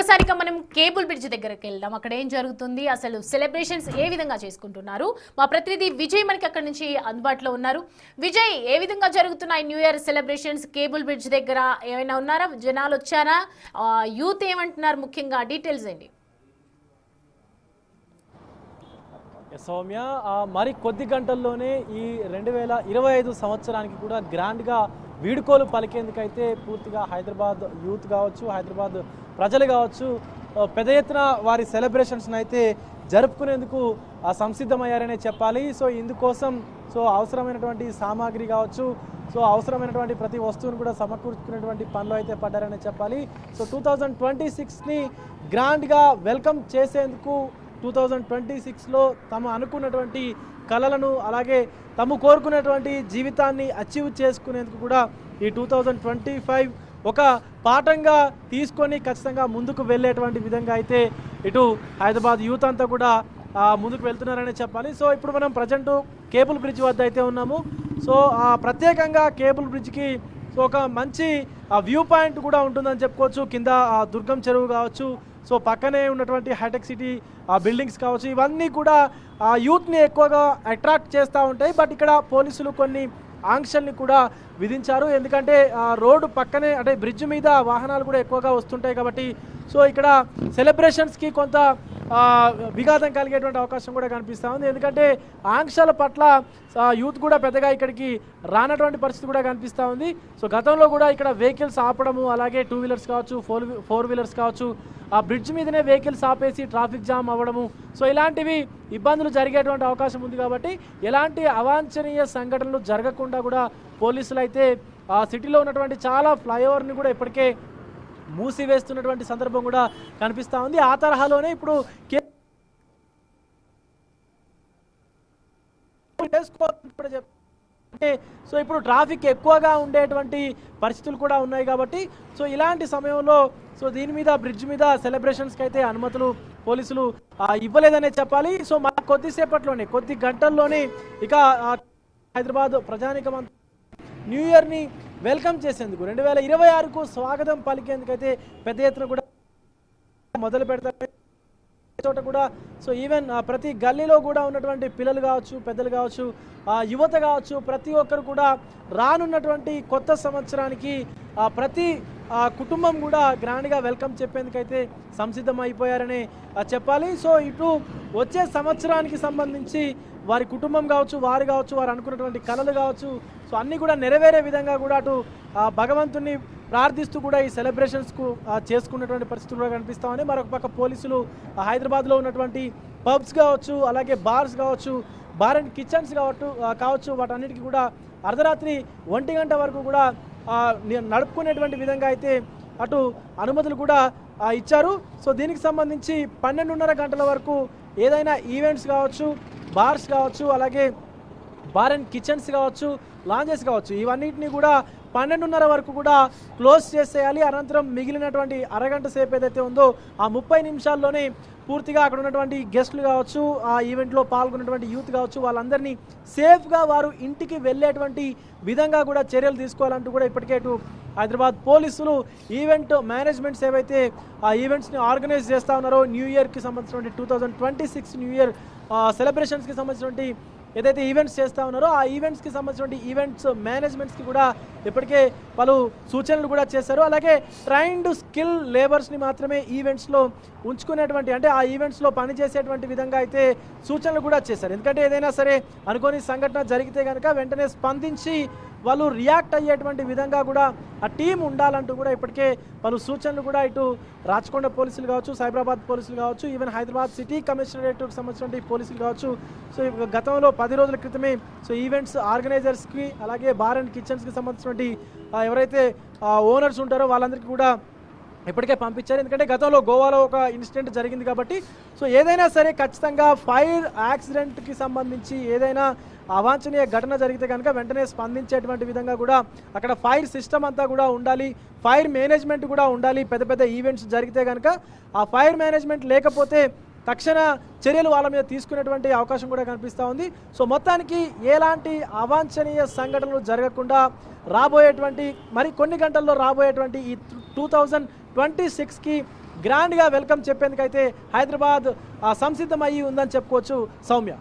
ఒక్కసారిగా మనం cable bridge దగ్గరికి వెళ్దాం. అక్కడ ఏం జరుగుతుంది, అసలు సెలబ్రేషన్స్ ఏ విధంగా చేసుకుంటున్నారు, మా ప్రతినిధి విజయ్ మనకి అక్కడ నుంచి అందుబాటులో ఉన్నారు. విజయ్, ఏ విధంగా జరుగుతున్నాయి new year celebrations cable bridge దగ్గర? ఏమైనా ఉన్నారా, జనాలు వచ్చారా, యూత్ ఏమంటున్నారు, ముఖ్యంగా డీటెయిల్స్ ఏంటి? సౌమ్య, మరి కొద్ది గంటల్లోనే ఈ 2025 సంవత్సరానికి కూడా గ్రాండ్గా వీడుకోలు పలికేందుకైతే పూర్తిగా హైదరాబాద్ యూత్ కావచ్చు, హైదరాబాద్ ప్రజలు కావచ్చు పెద్ద ఎత్తున వారి సెలబ్రేషన్స్ని అయితే జరుపుకునేందుకు సంసిద్ధమయ్యారనే చెప్పాలి. సో ఇందుకోసం అవసరమైనటువంటి సామాగ్రి కావచ్చు, అవసరమైనటువంటి ప్రతి వస్తువును కూడా సమకూర్చుకునేటువంటి పనిలో అయితే పడ్డారనే చెప్పాలి. 2026ని గ్రాండ్గా వెల్కమ్ చేసేందుకు 2026లో తమ అనుకున్నటువంటి కళలను, అలాగే తాము కోరుకున్నటువంటి జీవితాన్ని అచీవ్ చేసుకునేందుకు కూడా ఈ 2025 ఒక పాఠంగా తీసుకొని ఖచ్చితంగా ముందుకు వెళ్ళేటువంటి విధంగా అయితే ఇటు హైదరాబాద్ యూత్ అంతా కూడా ముందుకు వెళ్తున్నారనే చెప్పాలి. ఇప్పుడు మనం ప్రజెంట్ కేబుల్ బ్రిడ్జ్ వద్ద అయితే ఉన్నాము. ప్రత్యేకంగా కేబుల్ బ్రిడ్జ్కి ఒక మంచి వ్యూ పాయింట్ కూడా ఉంటుందని చెప్పుకోవచ్చు. కింద దుర్గం చెరువు కావచ్చు, పక్కనే ఉన్నటువంటి హైటెక్ సిటీ బిల్డింగ్స్ కావచ్చు, ఇవన్నీ కూడా యూత్ని ఎక్కువగా అట్రాక్ట్ చేస్తూ ఉంటాయి. బట్ ఇక్కడ పోలీసులు కొన్ని ఆంక్షల్ని కూడా విధించారు. ఎందుకంటే రోడ్డు పక్కనే, అంటే బ్రిడ్జ్ మీద వాహనాలు కూడా ఎక్కువగా వస్తుంటాయి కాబట్టి ఇక్కడ సెలబ్రేషన్స్కి కొంత విఘాతం కలిగేటువంటి అవకాశం కూడా కనిపిస్తూ ఉంది. ఎందుకంటే ఆంక్షల పట్ల యూత్ కూడా పెద్దగా ఇక్కడికి రానటువంటి పరిస్థితి కూడా కనిపిస్తూ ఉంది. గతంలో కూడా ఇక్కడ వెహికల్స్ ఆపడము, అలాగే 2 వీలర్స్ కావచ్చు, 4 వీలర్స్ కావచ్చు, ఆ బ్రిడ్జ్ మీదనే వెహికల్స్ ఆపేసి ట్రాఫిక్ జామ్ అవ్వడము, ఇలాంటివి ఇబ్బందులు జరిగేటువంటి అవకాశం ఉంది. కాబట్టి ఎలాంటి అవాంఛనీయ సంఘటనలు జరగకుండా కూడా పోలీసులు అయితే సిటీలో ఉన్నటువంటి చాలా ఫ్లైఓవర్ని కూడా ఇప్పటికే మూసివేస్తున్నటువంటి సందర్భం కూడా కనిపిస్తూ ఉంది. ఆ తరహాలోనే ఇప్పుడు ఇప్పుడు ట్రాఫిక్ ఎక్కువగా ఉండేటువంటి పరిస్థితులు కూడా ఉన్నాయి కాబట్టి ఇలాంటి సమయంలో దీని మీద బ్రిడ్జ్ మీద సెలబ్రేషన్స్కి అయితే అనుమతులు పోలీసులు ఇవ్వలేదనే చెప్పాలి. కొద్దిసేపట్లోనే, కొద్ది గంటల్లోనే ఇక హైదరాబాద్ ప్రజానికం న్యూ ఇయర్ని వెల్కమ్ చేసేందుకు 2026కు స్వాగతం పలికేందుకైతే పెద్ద ఎత్తున కూడా మొదలు పెడతారు. చోట కూడా ఈవెన్ ప్రతి గల్లీలో కూడా ఉన్నటువంటి పిల్లలు కావచ్చు, పెద్దలు కావచ్చు, యువత కావచ్చు, ప్రతి ఒక్కరు కూడా రానున్నటువంటి కొత్త సంవత్సరానికి ప్రతి కుటుంబం కూడా గ్రాండ్గా వెల్కమ్ చెప్పేందుకైతే సంసిద్ధం అయిపోయారని చెప్పాలి. ఇటు వచ్చే సంవత్సరానికి సంబంధించి వారి కుటుంబం కావచ్చు, వారు కావచ్చు, వారు అనుకున్నటువంటి కళలు కావచ్చు, అన్నీ కూడా నెరవేరే విధంగా కూడా అటు భగవంతుని ప్రార్థిస్తూ కూడా ఈ సెలబ్రేషన్స్కు చేసుకున్నటువంటి పరిస్థితులు కూడా కనిపిస్తామని. మరొక పక్క పోలీసులు హైదరాబాద్లో ఉన్నటువంటి పబ్స్ కావచ్చు, అలాగే బార్స్ కావచ్చు, బార్ అండ్ కిచెన్స్ కావచ్చు, వాటన్నిటికీ కూడా అర్ధరాత్రి 1 గంట వరకు కూడా నడుపుకునేటువంటి విధంగా అయితే అటు అనుమతులు కూడా ఇచ్చారు. దీనికి సంబంధించి 12:30 గంటల వరకు ఏదైనా ఈవెంట్స్ కావచ్చు, బార్స్ కావచ్చు, అలాగే బార్ అండ్ కిచెన్స్ కావచ్చు, లాంజెస్ కావచ్చు, ఇవన్నిటిని కూడా 12:30 వరకు కూడా క్లోజ్ చేసేయాలి. అనంతరం మిగిలినటువంటి అరగంట సేపు ఏదైతే ఉందో ఆ 30 నిమిషాల్లోనే పూర్తిగా అక్కడ ఉన్నటువంటి గెస్టులు కావచ్చు, ఆ ఈవెంట్లో పాల్గొన్నటువంటి యూత్ కావచ్చు, వాళ్ళందరినీ సేఫ్గా వారు ఇంటికి వెళ్ళేటువంటి విధంగా కూడా చర్యలు తీసుకోవాలంటూ కూడా ఇప్పటికే హైదరాబాద్ పోలీసులు ఈవెంట్ మేనేజ్మెంట్స్ ఏవైతే ఆ ఈవెంట్స్ని ఆర్గనైజ్ చేస్తూ ఉన్నారో, న్యూ ఇయర్కి సంబంధించినటువంటి 2026 న్యూ ఇయర్ సెలబ్రేషన్స్కి సంబంధించినటువంటి ఏదైతే ఈవెంట్స్ చేస్తూ ఉన్నారో ఆ ఈవెంట్స్కి సంబంధించిన ఈవెంట్స్ మేనేజ్మెంట్స్కి కూడా ఇప్పటికే పలు సూచనలు కూడా చేశారు. అలాగే ట్రైన్డ్ స్కిల్ లేబర్స్ని మాత్రమే ఈవెంట్స్లో ఉంచుకునేటువంటి, అంటే ఆ ఈవెంట్స్లో పనిచేసేటువంటి విధంగా అయితే సూచనలు కూడా చేశారు. ఎందుకంటే ఏదైనా సరే అనుకోని సంఘటన జరిగితే కనుక వెంటనే స్పందించి వాళ్ళు రియాక్ట్ అయ్యేటువంటి విధంగా కూడా ఆ టీం ఉండాలంటూ కూడా ఇప్పటికే పలు సూచనలు కూడా ఇటు రాచకొండ పోలీసులు కావచ్చు, సైబరాబాద్ పోలీసులు కావచ్చు, ఈవెన్ హైదరాబాద్ సిటీ కమిషనరేట్కి సంబంధించిన పోలీసులు కావచ్చు, గతంలో 10 రోజుల క్రితమే ఈవెంట్స్ ఆర్గనైజర్స్కి, అలాగే బార్ అండ్ కిచెన్స్కి సంబంధించినటువంటి ఎవరైతే ఓనర్స్ ఉంటారో వాళ్ళందరికీ కూడా ఇప్పటికే పంపించారు. ఎందుకంటే గతంలో గోవాలో ఒక ఇన్సిడెంట్ జరిగింది కాబట్టి ఏదైనా సరే ఖచ్చితంగా ఫైర్ యాక్సిడెంట్కి సంబంధించి ఏదైనా అవాంఛనీయ ఘటన జరిగితే కనుక వెంటనే స్పందించేటువంటి విధంగా కూడా అక్కడ ఫైర్ సిస్టమ్ అంతా కూడా ఉండాలి, ఫైర్ మేనేజ్మెంట్ కూడా ఉండాలి. పెద్ద పెద్ద ఈవెంట్స్ జరిగితే కనుక ఆ ఫైర్ మేనేజ్మెంట్ లేకపోతే తక్షణ చర్యలు వాళ్ళ మీద తీసుకునేటువంటి అవకాశం కూడా కనిపిస్తూ ఉంది. మొత్తానికి ఎలాంటి అవాంఛనీయ సంఘటనలు జరగకుండా రాబోయేటువంటి మరి కొన్ని గంటల్లో రాబోయేటువంటి ఈ 2026కి గ్రాండ్గా వెల్కమ్ చెప్పేందుకైతే హైదరాబాద్ సంసిద్ధమయ్యి ఉందని చెప్పుకోవచ్చు Soumya.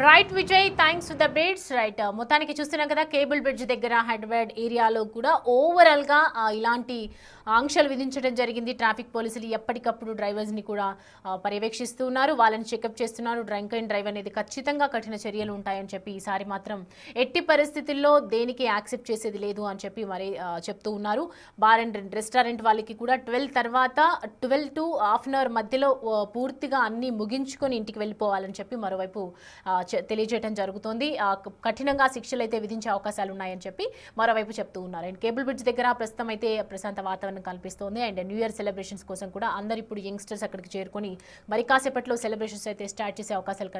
Right Vijay, thanks for the updates. Right, మొత్తానికి చూస్తున్నాం కదా కేబుల్ బ్రిడ్జ్ దగ్గర హైదరాబాద్ ఏరియాలో కూడా ఓవరాల్గా ఇలాంటి ఆంక్షలు విధించడం జరిగింది. ట్రాఫిక్ పోలీసులు ఎప్పటికప్పుడు డ్రైవర్స్ని కూడా పర్యవేక్షిస్తూ ఉన్నారు, వాళ్ళని చెకప్ చేస్తున్నారు. డ్రంక్ అండ్ డ్రైవ్ అనేది ఖచ్చితంగా కఠిన చర్యలు ఉంటాయని చెప్పి ఈసారి మాత్రం ఎట్టి పరిస్థితుల్లో దేనికి యాక్సెప్ట్ చేసేది లేదు అని చెప్పి మరి చెప్తూ ఉన్నారు. బార్ అండ్ రెస్టారెంట్ వాళ్ళకి కూడా 12 తర్వాత 12 to హాఫ్ అన్ అవర్ మధ్యలో పూర్తిగా అన్ని ముగించుకొని ఇంటికి వెళ్ళిపోవాలని చెప్పి మరోవైపు తెలియజేయడం జరుగుతోంది. కఠినంగా శిక్షలు అయితే విధించే అవకాశాలు ఉన్నాయని చెప్పి మరోవైపు చెప్తూ ఉన్నారు. అండ్ కేబుల్ బ్రిడ్జ్ దగ్గర ప్రస్తుతం అయితే ప్రశాంత వాతావరణం కనిపిస్తోంది. అండ్ న్యూ ఇయర్ సెలబ్రేషన్స్ కోసం కూడా అందరు ఇప్పుడు యంగ్స్టర్స్ అక్కడికి చేరుకొని మరి కాసేపట్లో సెలబ్రేషన్స్ అయితే స్టార్ట్ చేసే అవకాశాలు